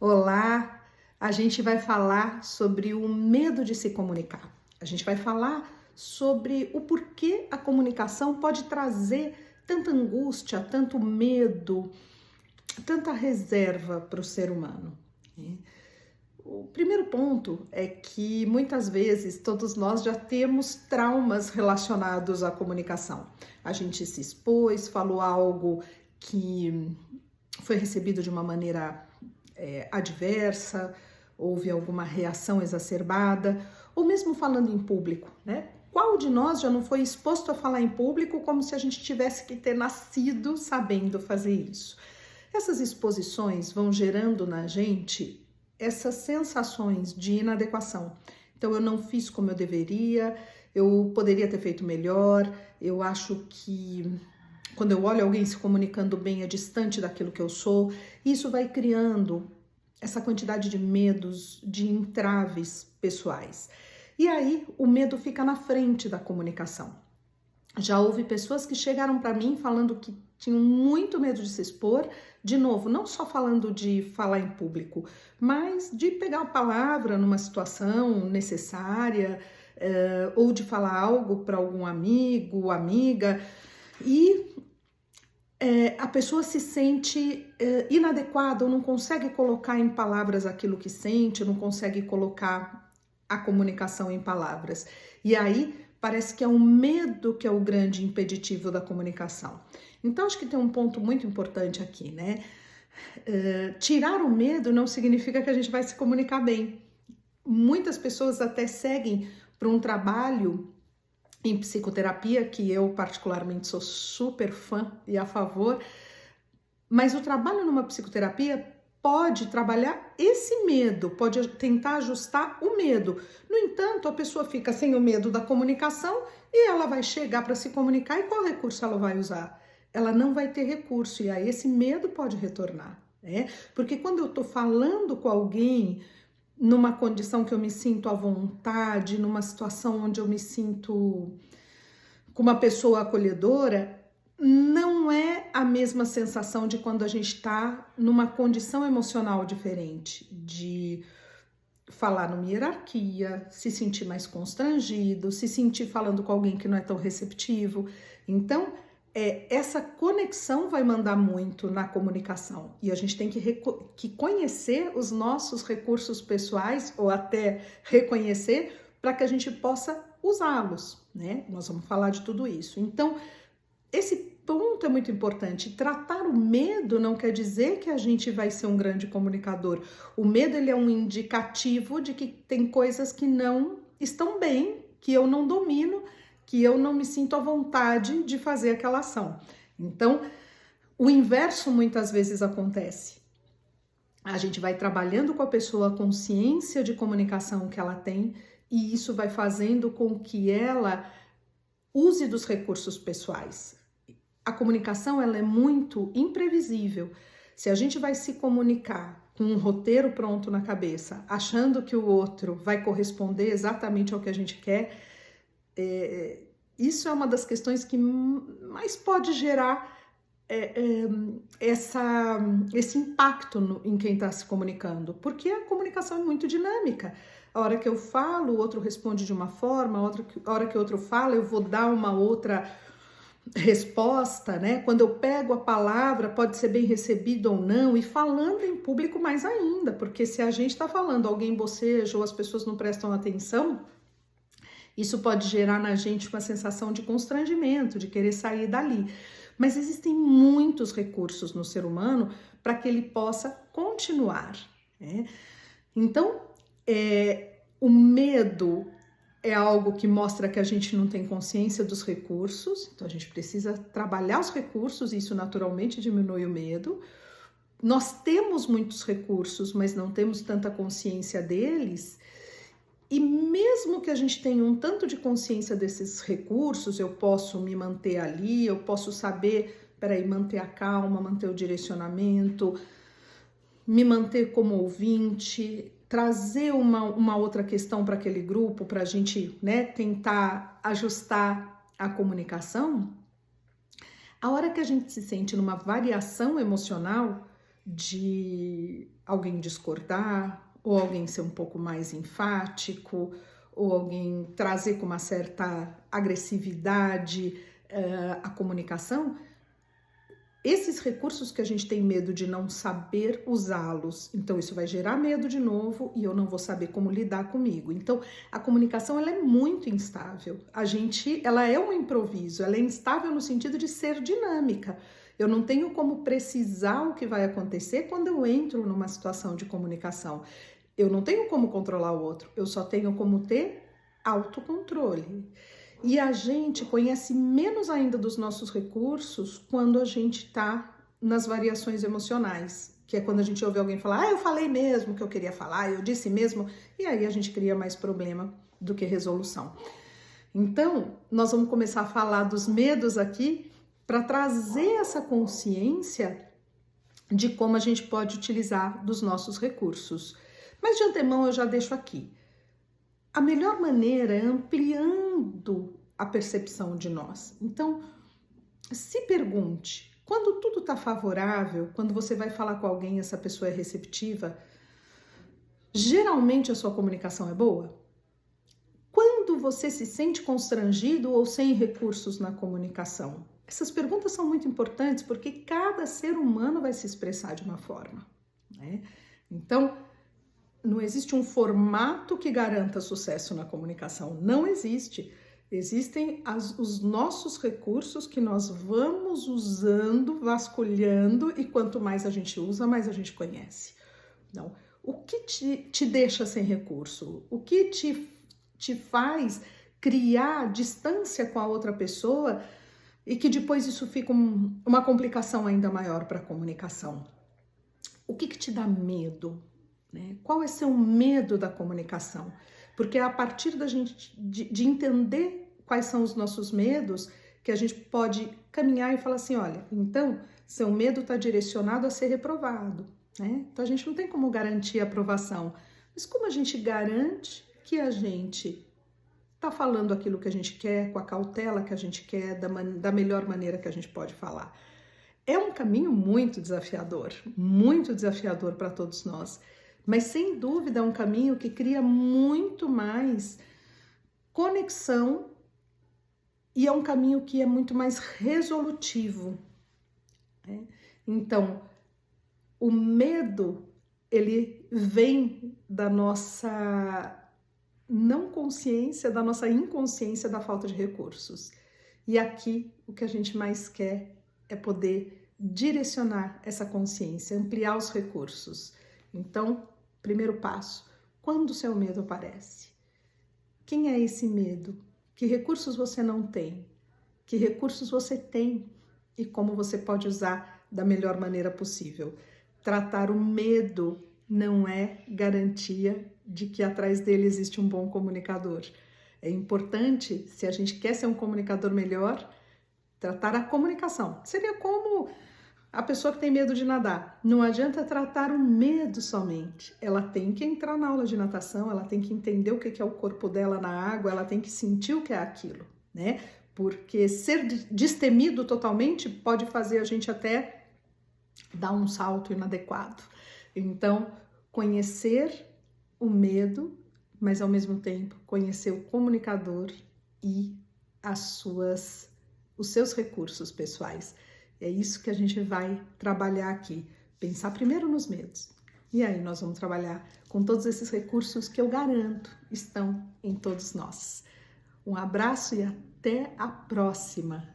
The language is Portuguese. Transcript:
Olá, a gente vai falar sobre o medo de se comunicar. A gente vai falar sobre o porquê a comunicação pode trazer tanta angústia, tanto medo, tanta reserva para o ser humano, né? O primeiro ponto é que muitas vezes todos nós já temos traumas relacionados à comunicação. A gente se expôs, falou algo que foi recebido de uma maneira adversa, houve alguma reação exacerbada, ou mesmo falando em público, né? Qual de nós já não foi exposto a falar em público como se a gente tivesse que ter nascido sabendo fazer isso? Essas exposições vão gerando na gente essas sensações de inadequação. Então, eu não fiz como eu deveria, eu poderia ter feito melhor, eu acho que quando eu olho alguém se comunicando bem é distante daquilo que eu sou. Isso vai criando essa quantidade de medos, de entraves pessoais. E aí o medo fica na frente da comunicação. Já houve pessoas que chegaram para mim falando que tinham muito medo de se expor, de novo, não só falando de falar em público, mas de pegar a palavra numa situação necessária, ou de falar algo para algum amigo, amiga, e a pessoa se sente inadequada ou não consegue colocar em palavras aquilo que sente, não consegue colocar a comunicação em palavras. E aí parece que é o medo que é o grande impeditivo da comunicação. Então acho que tem um ponto muito importante aqui, né? Tirar o medo não significa que a gente vai se comunicar bem. Muitas pessoas até seguem para um trabalho em psicoterapia, que eu particularmente sou super fã e a favor, mas o trabalho numa psicoterapia pode trabalhar esse medo, pode tentar ajustar o medo. No entanto, a pessoa fica sem o medo da comunicação e ela vai chegar para se comunicar, e qual recurso ela vai usar? Ela não vai ter recurso, e aí esse medo pode retornar, né? Porque quando eu tô falando com alguém numa condição que eu me sinto à vontade, numa situação onde eu me sinto com uma pessoa acolhedora, não é a mesma sensação de quando a gente está numa condição emocional diferente, de falar numa hierarquia, se sentir mais constrangido, se sentir falando com alguém que não é tão receptivo. Então, essa conexão vai mandar muito na comunicação, e a gente tem que conhecer os nossos recursos pessoais, ou até reconhecer, para que a gente possa usá-los, né? Nós vamos falar de tudo isso. Então, esse ponto é muito importante. Tratar o medo não quer dizer que a gente vai ser um grande comunicador. O medo, ele é um indicativo de que tem coisas que não estão bem, que eu não domino, que eu não me sinto à vontade de fazer aquela ação. Então, o inverso muitas vezes acontece. A gente vai trabalhando com a pessoa a consciência de comunicação que ela tem, e isso vai fazendo com que ela use dos recursos pessoais. A comunicação, ela é muito imprevisível. Se a gente vai se comunicar com um roteiro pronto na cabeça, achando que o outro vai corresponder exatamente ao que a gente quer, isso é uma das questões que mais pode gerar esse impacto em quem está se comunicando, porque a comunicação é muito dinâmica. A hora que eu falo, o outro responde de uma forma, a hora que o outro fala, eu vou dar uma outra resposta, né? Quando eu pego a palavra, pode ser bem recebido ou não, e falando em público mais ainda, porque se a gente está falando, alguém boceja ou as pessoas não prestam atenção, isso pode gerar na gente uma sensação de constrangimento, de querer sair dali. Mas existem muitos recursos no ser humano para que ele possa continuar, né? Então, o medo é algo que mostra que a gente não tem consciência dos recursos, então a gente precisa trabalhar os recursos, e isso naturalmente diminui o medo. Nós temos muitos recursos, mas não temos tanta consciência deles, e mesmo que a gente tenha um tanto de consciência desses recursos, eu posso me manter ali, eu posso saber, manter a calma, manter o direcionamento, me manter como ouvinte, trazer uma outra questão para aquele grupo, para a gente, né, tentar ajustar a comunicação. A hora que a gente se sente numa variação emocional de alguém discordar, ou alguém ser um pouco mais enfático, ou alguém trazer com uma certa agressividade a comunicação. Esses recursos que a gente tem medo de não saber usá-los, então isso vai gerar medo de novo e eu não vou saber como lidar comigo. Então, a comunicação ela é muito instável. Ela é um improviso, ela é instável no sentido de ser dinâmica. Eu não tenho como precisar o que vai acontecer quando eu entro numa situação de comunicação. Eu não tenho como controlar o outro, eu só tenho como ter autocontrole. E a gente conhece menos ainda dos nossos recursos quando a gente está nas variações emocionais, que é quando a gente ouve alguém falar, eu falei mesmo o que eu queria falar, eu disse mesmo, e aí a gente cria mais problema do que resolução. Então, nós vamos começar a falar dos medos aqui para trazer essa consciência de como a gente pode utilizar dos nossos recursos. Mas de antemão eu já deixo aqui. A melhor maneira é ampliando a percepção de nós. Então, se pergunte, quando tudo está favorável, quando você vai falar com alguém e essa pessoa é receptiva, geralmente a sua comunicação é boa? Quando você se sente constrangido ou sem recursos na comunicação? Essas perguntas são muito importantes porque cada ser humano vai se expressar de uma forma, né? Então, não existe um formato que garanta sucesso na comunicação, não existe. Existem os nossos recursos que nós vamos usando, vasculhando, e quanto mais a gente usa, mais a gente conhece. Então, o que te deixa sem recurso? O que te faz criar distância com a outra pessoa e que depois isso fica uma complicação ainda maior para a comunicação? O que te dá medo? Né? Qual é seu medo da comunicação? Porque é a partir da gente de entender quais são os nossos medos que a gente pode caminhar e falar assim, olha, então seu medo está direcionado a ser reprovado, né? Então a gente não tem como garantir a aprovação, mas como a gente garante que a gente está falando aquilo que a gente quer, com a cautela que a gente quer, da melhor maneira que a gente pode falar? É um caminho muito desafiador para todos nós. Mas, sem dúvida, é um caminho que cria muito mais conexão e é um caminho que é muito mais resolutivo, né? Então, o medo, ele vem da nossa não consciência, da nossa inconsciência da falta de recursos. E aqui, o que a gente mais quer é poder direcionar essa consciência, ampliar os recursos. Então, primeiro passo, quando o seu medo aparece? Quem é esse medo? Que recursos você não tem? Que recursos você tem? E como você pode usar da melhor maneira possível? Tratar o medo não é garantia de que atrás dele existe um bom comunicador. É importante, se a gente quer ser um comunicador melhor, tratar a comunicação. Seria como a pessoa que tem medo de nadar. Não adianta tratar o medo somente. Ela tem que entrar na aula de natação, ela tem que entender o que é o corpo dela na água, ela tem que sentir o que é aquilo, né? Porque ser destemido totalmente pode fazer a gente até dar um salto inadequado. Então, conhecer o medo, mas ao mesmo tempo conhecer o comunicador e os seus recursos pessoais. É isso que a gente vai trabalhar aqui. Pensar primeiro nos medos. E aí nós vamos trabalhar com todos esses recursos que eu garanto estão em todos nós. Um abraço e até a próxima!